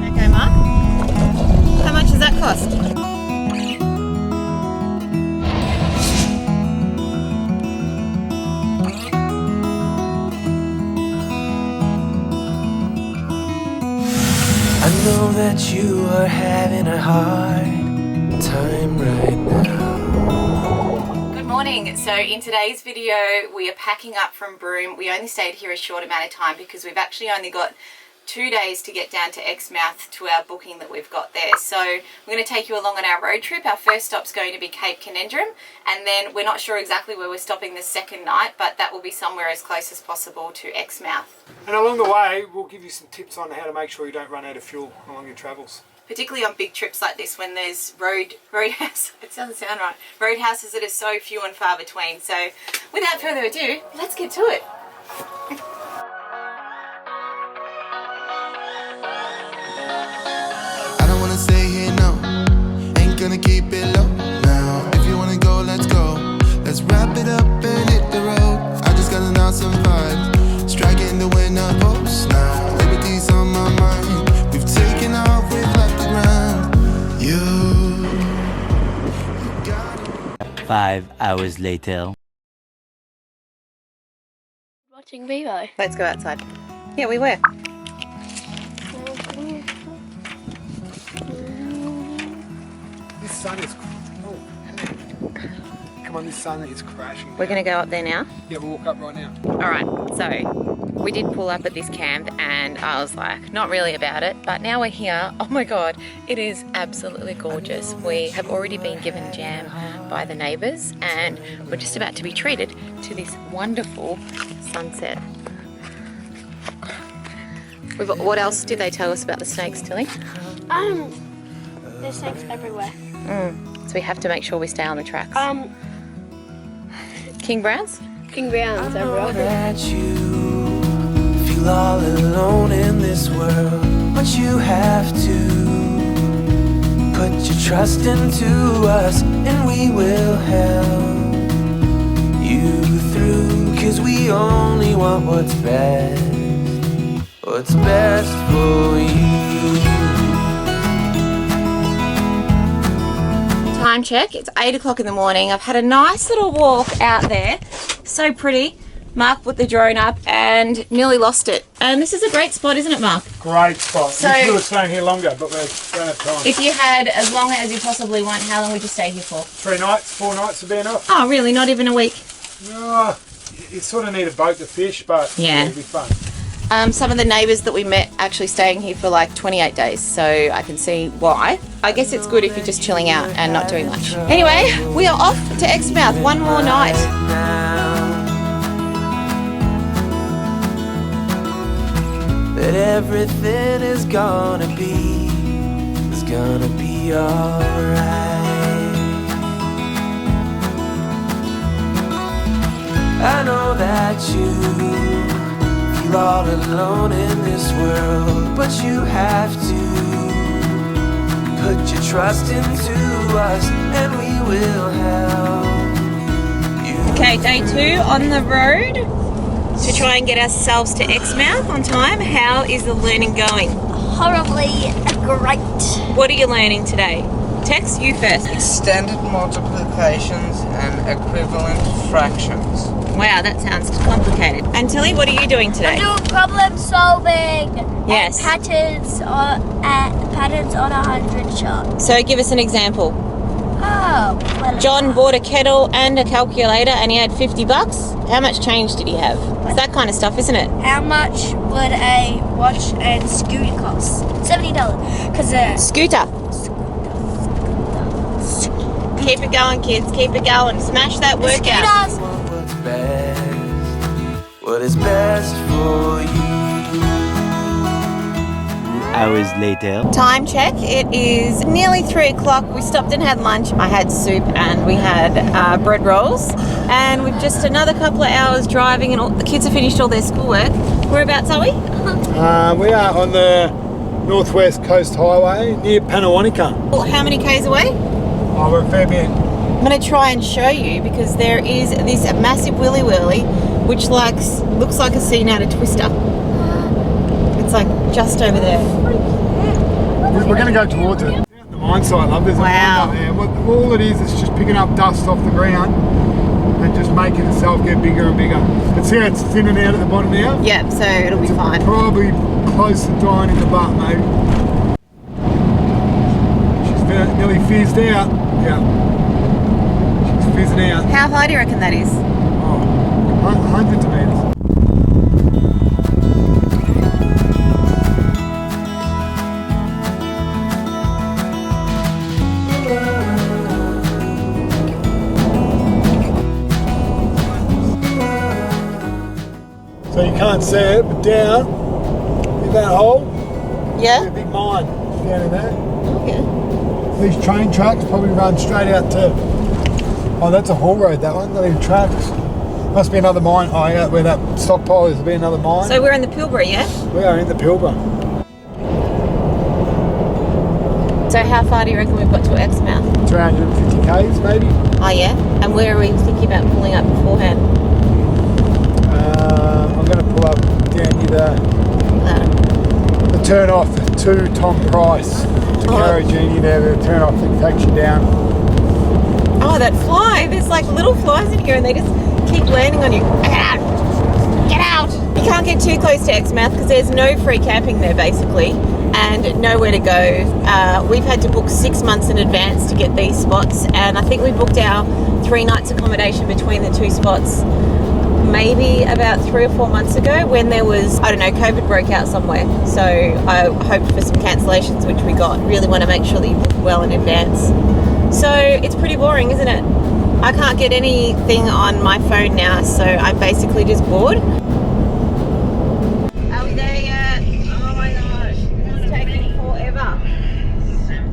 Okay, Mark. How much does that cost? I know that you are having a hard time right now. Good morning. So in today's video we are packing up from Broome. We only stayed here a short amount of time because we've actually only got 2 days to get down to Exmouth to our booking that we've got there. So we're going to take you along on our road trip. Our first stop's going to be Cape Kerauden, and then we're not sure exactly where we're stopping the second night, but that will be somewhere as close as possible to Exmouth. And along the way we'll give you some tips on how to make sure you don't run out of fuel along your travels. Particularly on big trips like this when there's roadhouse, it doesn't sound right, roadhouses that are so few and far between. So without further ado, let's get to it. Stay here, no, ain't gonna keep it low now. If you wanna go, let's go. Let's wrap it up and hit the road. I just got an awesome vibe, striking the winner post now. Liberty's on my mind. We've taken off, we've left the ground. You got it. 5 hours later. Watching Vivo. Let's go outside. Yeah, we were. This sun is... Oh, come on, this sun is crashing. We're going to go up there now. Yeah, we'll walk up right now. Alright, so we did pull up at this camp and I was like, not really about it, but now we're here. Oh my god, it is absolutely gorgeous. We have already been given jam by the neighbours and we're just about to be treated to this wonderful sunset. What else did they tell us about the snakes, Tilly? There's snakes everywhere. So we have to make sure we stay on the tracks. King Browns? King Browns everywhere. That you feel all alone in this world, but you have to put your trust into us and we will help you through, 'cause we only want what's best for you. Time check, it's 8 o'clock in the morning. I've had a nice little walk out there. So pretty. Mark put the drone up and nearly lost it. And this is a great spot, isn't it, Mark? Great spot. So- We could have stayed here longer, but we don't have time. If you had as long as you possibly want, how long would you stay here for? 3 nights, 4 nights would be enough. Oh, really? Not even a week? Oh, you sort of need a boat to fish, but Yeah. it'll be fun. Some of the neighbours that we met actually staying here for like 28 days, so I can see why. I guess it's good if you're just chilling out and not doing much. Anyway, we are off to Exmouth, one more night. That everything is gonna be alright. I know that you feel all alone in this world, but you have to put your trust into us and we will help you. Okay, day 2 on the road to try and get ourselves to Exmouth on time. How is the learning going? Horribly great. What are you learning today? Tex, you first. Extended multiplications and equivalent fractions. Wow, that sounds complicated. And Tilly, what are you doing today? I'm doing problem solving. Yes. And patterns on 100 charts. So give us an example. Oh, well. John bought a kettle and a calculator and he had $50. How much change did he have? It's that kind of stuff, isn't it? How much would a watch and scooter cost? $70. Because Scooter. Keep it going, kids. Keep it going. Smash that workout. scooters. What is best for you. Hours later. Time check. It is nearly 3 o'clock. We stopped and had lunch. I had soup and we had bread rolls. And we've just another couple of hours driving and all, the kids have finished all their schoolwork. Whereabouts are we? We are on the Northwest Coast Highway near Panawanika. How many k's away? Oh, we're a fair bit. I'm going to try and show you because there is this massive willy whirly which looks like a scene out of Twister. It's like just over there. We're going to go towards it. The mine site, love. There's a mine up there. All it is just picking up dust off the ground and just making itself get bigger and bigger. But see how it's thinning out at the bottom now? Yep, so it'll be fine. Probably close to dying in the butt, maybe. She's nearly fizzed out. Yeah. She's fizzing out. How high do you reckon that is? Oh, hundreds of metres. So you can't see it, but down in that hole, Yeah? there's a big mine down in there. Okay. These train tracks probably run straight out to... Oh, that's a haul road, that one, not even tracks. Must be another mine. Oh, yeah, where that stockpile is, there'll be another mine. So we're in the Pilbara, yeah? We are in the Pilbara. So how far do you reckon we've got to Exmouth? 350 k's maybe. Oh yeah? And where are we thinking about pulling up beforehand? I'm going to pull up down near the turn off to Tom Price, to Keraudren there, the turn off that takes you down. Oh, that fly! There's like little flies in here and they just keep landing on you. Get out! Get out! You can't get too close to Exmouth because there's no free camping there basically and nowhere to go. We've had to book 6 months in advance to get these spots and I think we booked our 3 nights accommodation between the 2 spots maybe about 3 or 4 months ago when there was, I don't know, COVID broke out somewhere. So I hoped for some cancellations, which we got. Really want to make sure that you book well in advance. So it's pretty boring, isn't it? I can't get anything on my phone now, so I'm basically just bored. Are we there yet? Oh my gosh, this is taking forever.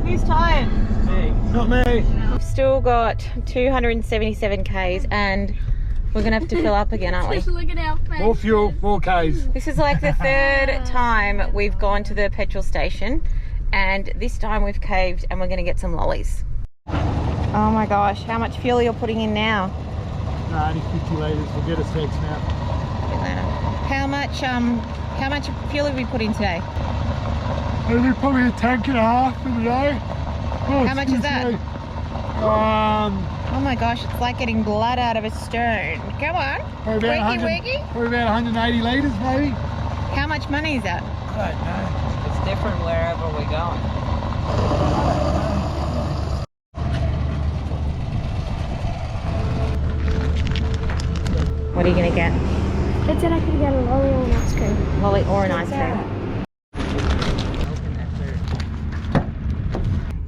Who's tired? Me. Not me. We've still got 277 k's and we're going to have to fill up again, aren't we? Look at our face. More fuel, more k's. This is like the 3rd time we've gone to the petrol station and this time we've caved and we're going to get some lollies. Oh my gosh, how much fuel are you putting in now? No, only 50 litres will get us to Exmouth. How much fuel have we put in today? Maybe probably a tank and a half for the day. Oh, How much is that? Oh my gosh, it's like getting blood out of a stone. Come on, wiggy. Probably about 180 litres maybe. How much money is that? I don't know. It's different wherever we're going. What are you going to get? It said I could get a lolly or an ice cream. Lolly or an ice cream?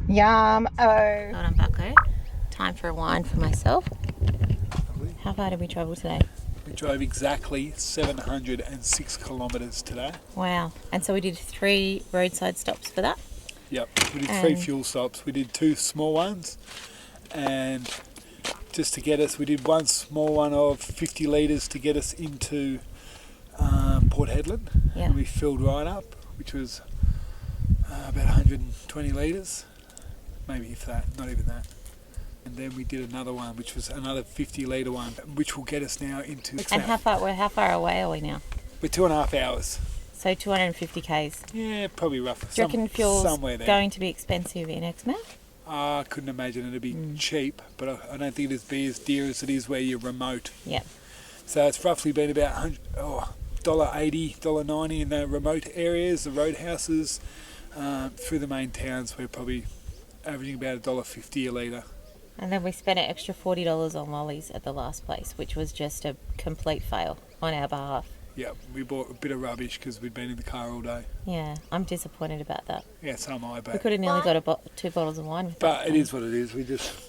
Yum. Oh. Hold on, Bucko. Time for a wine for myself. How far did we travel today? We drove exactly 706 kilometres today. Wow. And so we did 3 roadside stops for that? Yep, we did 3 fuel stops. We did 2 small ones and just to get us, we did 1 small one of 50 litres to get us into Port Hedland. Yeah. And we filled right up, which was about 120 litres, maybe if that, not even that. And then we did another one, which was another 50 litre one, which will get us now into Exmouth. And how far away are we now? We're 2.5 hours. So 250 k's. Yeah, probably roughly. Do you reckon fuel's somewhere there. going to be expensive in Exmouth? I couldn't imagine it'd be cheap, but I don't think it'd be as dear as it is where you're remote. Yep. So it's roughly been about $1.80, $1.90 in the remote areas, the roadhouses. Through the main towns, we're probably averaging about $1.50 a litre. And then we spent an extra $40 on lollies at the last place, which was just a complete fail on our behalf. Yeah, we bought a bit of rubbish because we'd been in the car all day. Yeah, I'm disappointed about that. Yeah, so am I. We But could have nearly got 2 bottles of wine with that. it is what it is.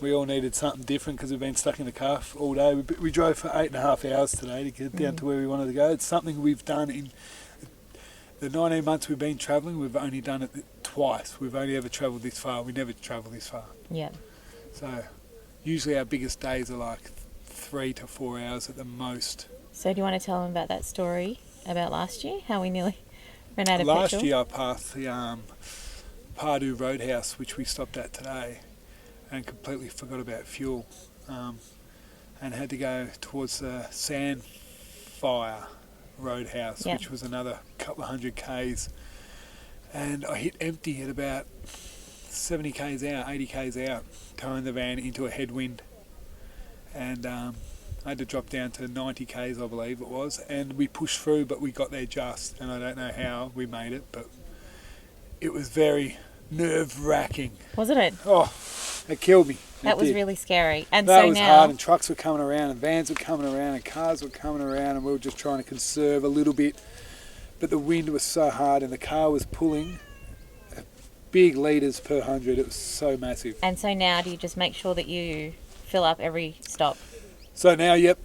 We all needed something different because we've been stuck in the car all day. We drove for 8.5 hours today to get down to where we wanted to go. It's something we've done in the 19 months we've been travelling. We've only done it twice. We've only ever travelled this far. We never travelled this far. Yeah. So usually our biggest days are like 3 to 4 hours at the most. So do you want to tell them about that story about last year, how we nearly ran out of Last year I passed the Pardue Roadhouse, which we stopped at today, and completely forgot about fuel, and had to go towards the Sandfire Roadhouse, which was another couple of 100 k's, and I hit empty at about 70 k's out, 80 k's out, towing the van into a headwind, and I had to drop down to 90 k's, I believe it was, and we pushed through, but we got there just, and I don't know how we made it, but it was very nerve-wracking. Wasn't it? Oh, it killed me. That was really scary. And that so was now, hard, and trucks were coming around, and vans were coming around, and cars were coming around, and we were just trying to conserve a little bit, but the wind was so hard, and the car was pulling big litres per 100. It was so massive. And so now, do you just make sure that you fill up every stop? So now, yep,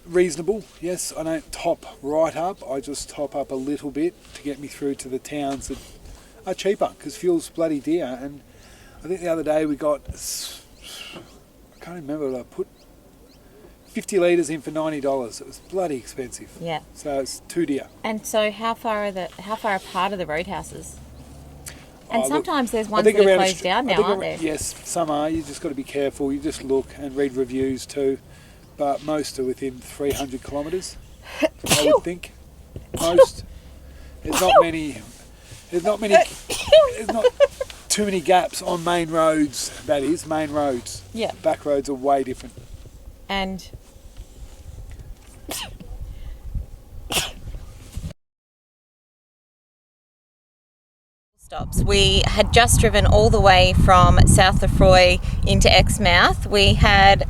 reasonable. Yes, I don't top right up. I just top up a little bit to get me through to the towns that are cheaper, because fuel's bloody dear. And I think the other day we got, I can't remember what I put, 50 litres in for $90. It was bloody expensive. Yeah. So it's too dear. And so how far apart are the roadhouses? And Oh, sometimes look, there's ones that are closed down now, aren't there? Yes, some are. You just got to be careful. You just look and read reviews too. But most are within 300 kilometres, I would think. Most. There's not many. There's not too many gaps on main roads. That is main roads. Yeah. Back roads are way different. And stops. We had just driven all the way from South Lefroy into Exmouth. We had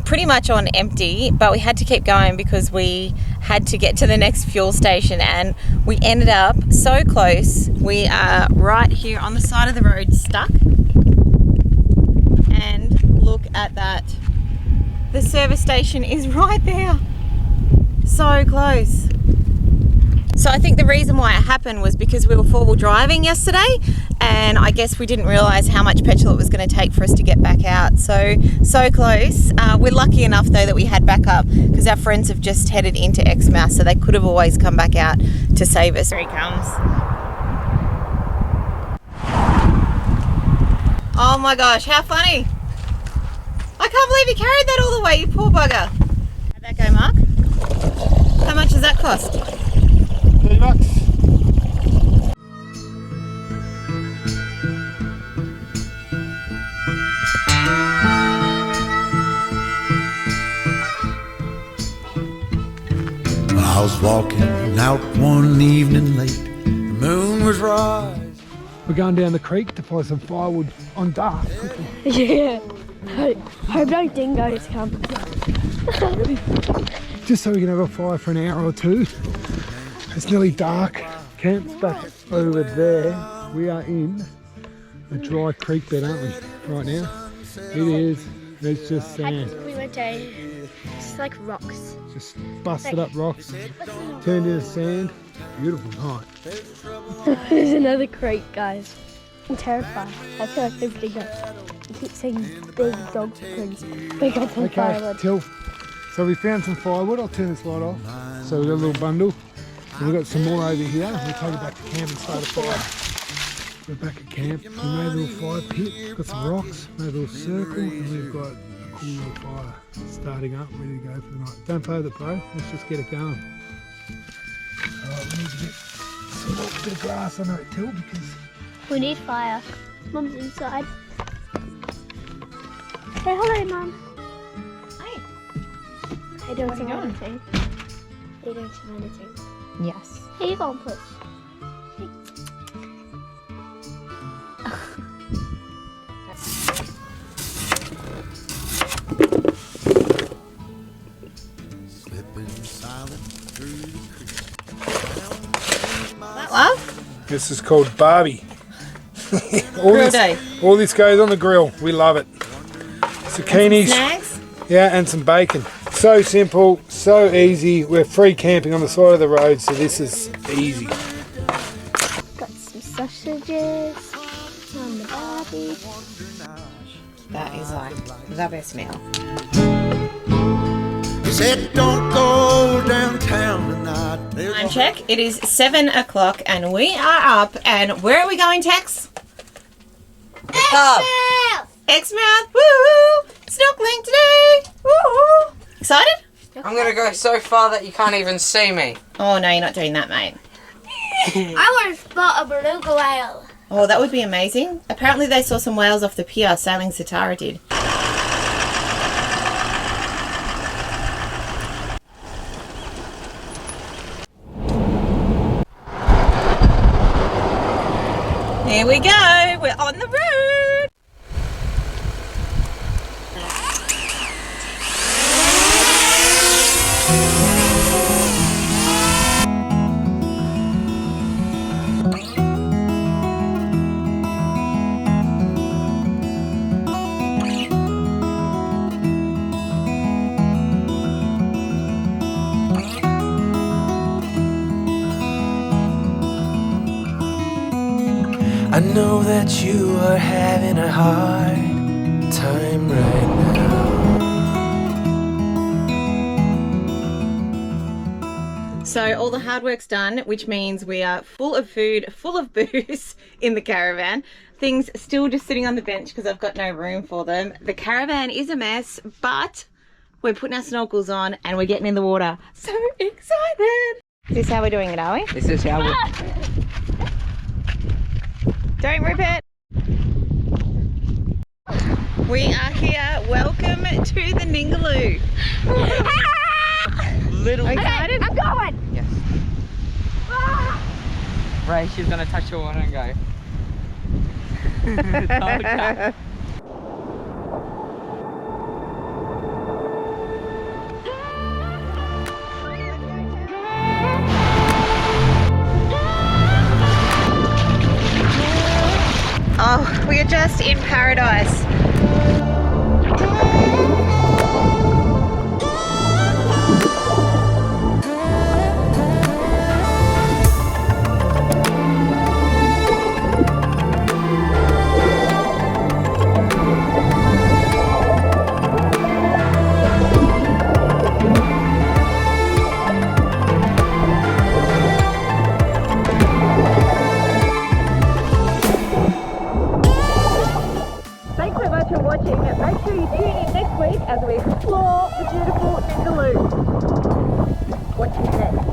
pretty much on empty, but we had to keep going because we had to get to the next fuel station, and we ended up so close. We are right here on the side of the road, stuck. And look at that. The service station is right there. So close. So I think the reason why it happened was because we were four-wheel driving yesterday, and I guess we didn't realise how much petrol it was going to take for us to get back out. So close. We're lucky enough though that we had backup, because our friends have just headed into Exmouth, so they could have always come back out to save us. Here he comes. Oh my gosh, how funny. I can't believe you carried that all the way, you poor bugger. How'd that go, Mark? How much does that cost? $30. I was walking out one evening late. The moon was rising. We're going down the creek to find some firewood on dark. Yeah. Hope no dingoes come. Just so we can have a fire for an hour or two. It's nearly dark. Camp's back over there. We are in a dry creek bed, aren't we, right now? It is. It's just sand. We went to, it's like rocks. Just busted up rocks, turned into sand. Beautiful night. There's another creek, guys. I'm terrified. I feel like there's dingoes. I keep seeing big dog footprints. We got some firewood. So we found some firewood. I'll turn this light off. So we got a little bundle. And we've got some more over here. We'll take it back to camp and start a fire. We're back at camp. We made a little fire pit. Got some rocks, made a little circle, and we've got a cool little fire starting up, ready to go for the night. Don't play with it, bro. Let's just get it going. Alright, we need to get some more bit of grass under it too, because We need fire. Mum's inside. Say hello, Mum. Hi. Are you doing Where some are you editing? Are you doing some editing? Yes. Here you go and push. That love? this is called Barbie. Grill day. All this goes on the grill. We love it. Zucchinis. Snags? Yeah, and some bacon. So simple, so easy. We're free camping on the side of the road, so this is easy. Got some sausages on the Barbie. That is like the best meal. He said, don't go downtown tonight. Time check. It is 7 o'clock and we are up. And where are we going, Tex? The pub. Exmouth, woo! Snorkeling today, woo! Excited? I'm gonna go so far that you can't even see me. Oh no, you're not doing that, mate. I want to spot a beluga whale. Oh, that would be amazing. Apparently they saw some whales off the pier, sailing Satara did. Here we go, we're on the road. I know that you are having a hard time right now. So all the hard work's done, which means we are full of food, full of booze in the caravan. Things still just sitting on the bench because I've got no room for them. The caravan is a mess, but we're putting our snorkels on and we're getting in the water. So excited! Is this how we're doing it, are we? This is how we... Don't rip it. We are here. Welcome to the Ningaloo. Little... Excited? I'm going. Yes. Ray, she's gonna touch the water and go. Okay. Oh, we are just in paradise. Thanks so much for watching. Make sure you tune in next week as we explore the beautiful Ningaloo. Watch you next.